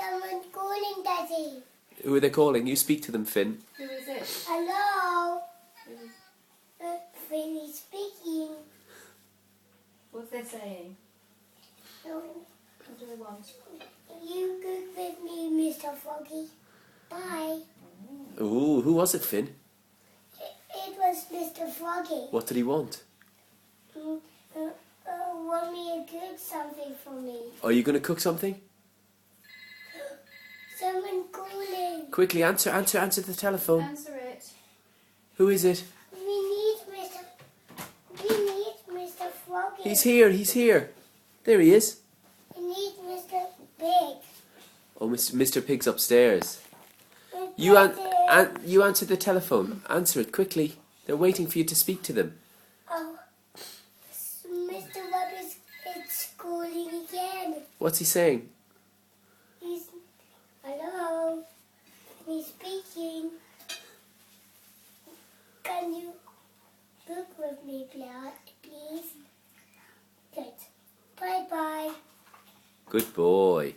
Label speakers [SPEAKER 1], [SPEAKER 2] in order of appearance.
[SPEAKER 1] Someone calling, Daddy.
[SPEAKER 2] Who are they calling? You speak to them, Finn.
[SPEAKER 3] Who is it?
[SPEAKER 1] Hello. Finn is speaking.
[SPEAKER 3] What's they saying?
[SPEAKER 1] No,
[SPEAKER 3] What do they want?
[SPEAKER 1] you good with me, Mr. Froggy. Bye.
[SPEAKER 2] Ooh, who was it, Finn?
[SPEAKER 1] It was Mr. Froggy.
[SPEAKER 2] What did he want?
[SPEAKER 1] Want me to cook something for me?
[SPEAKER 2] Are you going to cook something?
[SPEAKER 1] Someone calling.
[SPEAKER 2] Quickly, answer the telephone.
[SPEAKER 3] Answer it.
[SPEAKER 2] Who is it?
[SPEAKER 1] We need Mr. Froggy.
[SPEAKER 2] He's here. There he is.
[SPEAKER 1] We need Mr. Pig.
[SPEAKER 2] Oh, Mr. Pig's upstairs.
[SPEAKER 1] You
[SPEAKER 2] You answer the telephone. Answer it quickly. They're waiting for you to speak to them.
[SPEAKER 1] Oh, Mr. Rabbit is calling again.
[SPEAKER 2] What's he saying?
[SPEAKER 1] Hello. He's speaking. Can you cook with me, please? Good. Bye-bye.
[SPEAKER 2] Good boy.